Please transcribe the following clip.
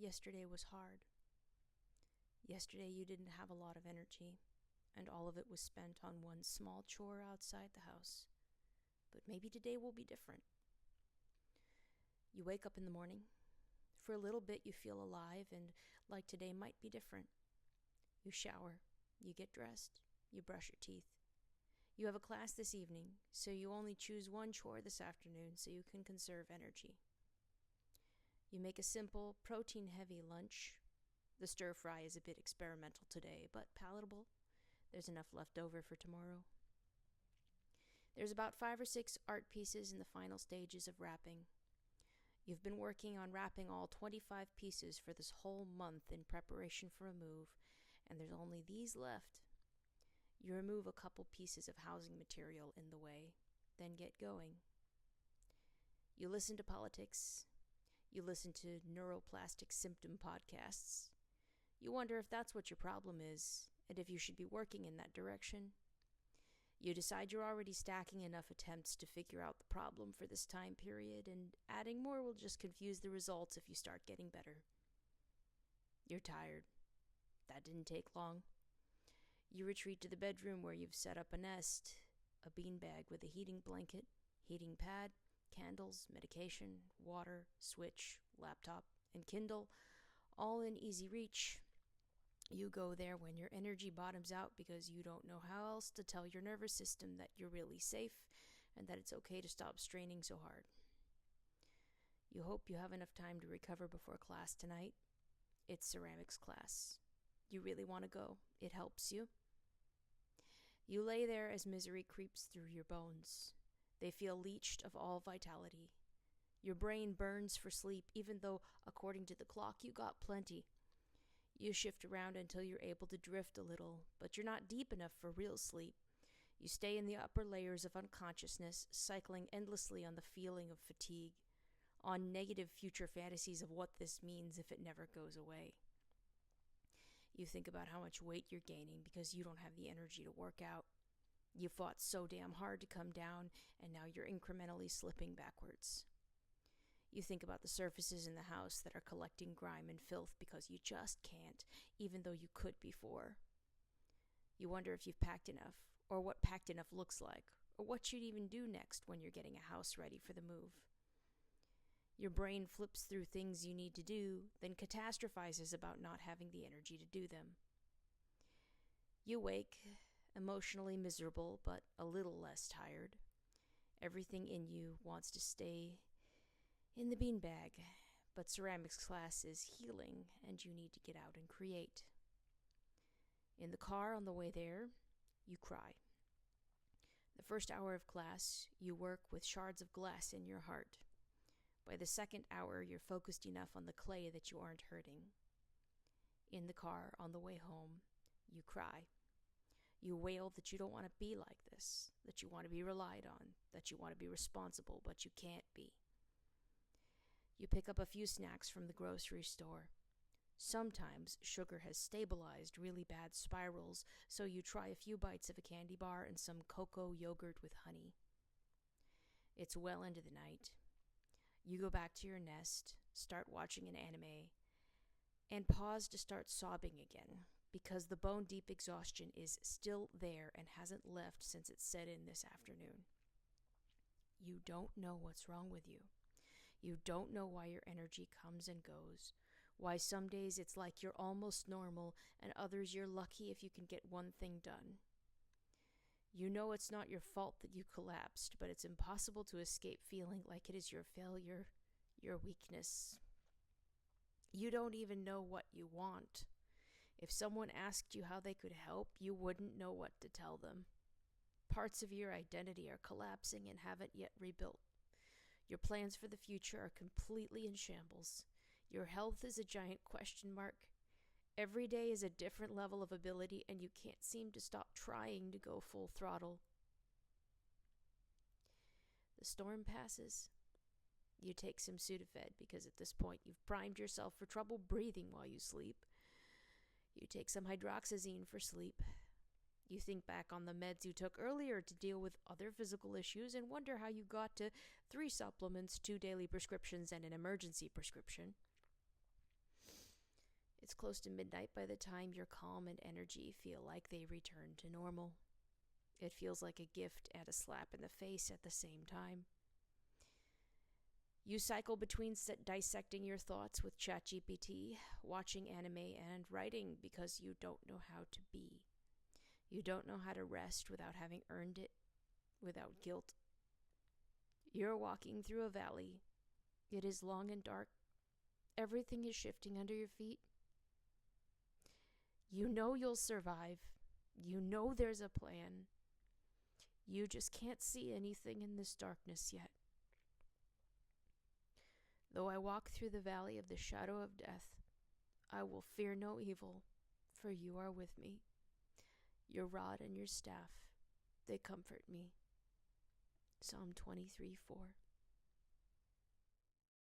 yesterday was hard. Yesterday you didn't have a lot of energy, and all of it was spent on one small chore outside the house. But maybe today will be different. You wake up in the morning. For a little bit you feel alive and like today might be different. You shower, you get dressed, you brush your teeth. You have a class this evening, so you only choose one chore this afternoon so you can conserve energy. You make a simple, protein-heavy lunch. The stir-fry is a bit experimental today, but palatable. There's enough left over for tomorrow. There's about 5 or 6 art pieces in the final stages of wrapping. You've been working on wrapping all 25 pieces for this whole month in preparation for a move, and there's only these left. You remove a couple pieces of housing material in the way, then get going. You listen to politics. You listen to neuroplastic symptom podcasts. You wonder if that's what your problem is, and if you should be working in that direction. You decide you're already stacking enough attempts to figure out the problem for this time period, and adding more will just confuse the results if you start getting better. You're tired. That didn't take long. You retreat to the bedroom where you've set up a nest, a beanbag with a heating blanket, heating pad, candles, medication, water, switch, laptop, and Kindle, all in easy reach. You go there when your energy bottoms out because you don't know how else to tell your nervous system that you're really safe and that it's okay to stop straining so hard. You hope you have enough time to recover before class tonight. It's ceramics class. You really want to go. It helps you. You lay there as misery creeps through your bones. They feel leached of all vitality. Your brain burns for sleep, even though, according to the clock, you got plenty. You shift around until you're able to drift a little, but you're not deep enough for real sleep. You stay in the upper layers of unconsciousness, cycling endlessly on the feeling of fatigue, on negative future fantasies of what this means if it never goes away. You think about how much weight you're gaining because you don't have the energy to work out. You fought so damn hard to come down, and now you're incrementally slipping backwards. You think about the surfaces in the house that are collecting grime and filth because you just can't, even though you could before. You wonder if you've packed enough, or what packed enough looks like, or what you'd even do next when you're getting a house ready for the move. Your brain flips through things you need to do, then catastrophizes about not having the energy to do them. You wake, emotionally miserable, but a little less tired. Everything in you wants to stay in the beanbag, but ceramics class is healing, and you need to get out and create. In the car on the way there, you cry. The first hour of class, you work with shards of glass in your heart. By the second hour, you're focused enough on the clay that you aren't hurting. In the car on the way home, you cry. You wail that you don't want to be like this, that you want to be relied on, that you want to be responsible, but you can't be. You pick up a few snacks from the grocery store. Sometimes sugar has stabilized really bad spirals, so you try a few bites of a candy bar and some cocoa yogurt with honey. It's well into the night. You go back to your nest, start watching an anime, and pause to start sobbing again, because the bone-deep exhaustion is still there and hasn't left since it set in this afternoon. You don't know what's wrong with you. You don't know why your energy comes and goes, why some days it's like you're almost normal and others you're lucky if you can get one thing done. You know it's not your fault that you collapsed, but it's impossible to escape feeling like it is your failure, your weakness. You don't even know what you want. If someone asked you how they could help, you wouldn't know what to tell them. Parts of your identity are collapsing and haven't yet rebuilt. Your plans for the future are completely in shambles. Your health is a giant question mark. Every day is a different level of ability, and you can't seem to stop trying to go full throttle. The storm passes. You take some Sudafed because at this point you've primed yourself for trouble breathing while you sleep. You take some hydroxyzine for sleep. You think back on the meds you took earlier to deal with other physical issues and wonder how you got to 3 supplements, 2 daily prescriptions, and an emergency prescription. It's close to midnight by the time your calm and energy feel like they return to normal. It feels like a gift and a slap in the face at the same time. You cycle between dissecting your thoughts with ChatGPT, watching anime, and writing because you don't know how to be. You don't know how to rest without having earned it, without guilt. You're walking through a valley. It is long and dark. Everything is shifting under your feet. You know you'll survive. You know there's a plan. You just can't see anything in this darkness yet. Though I walk through the valley of the shadow of death, I will fear no evil, for you are with me. Your rod and your staff, they comfort me. Psalm 23:4.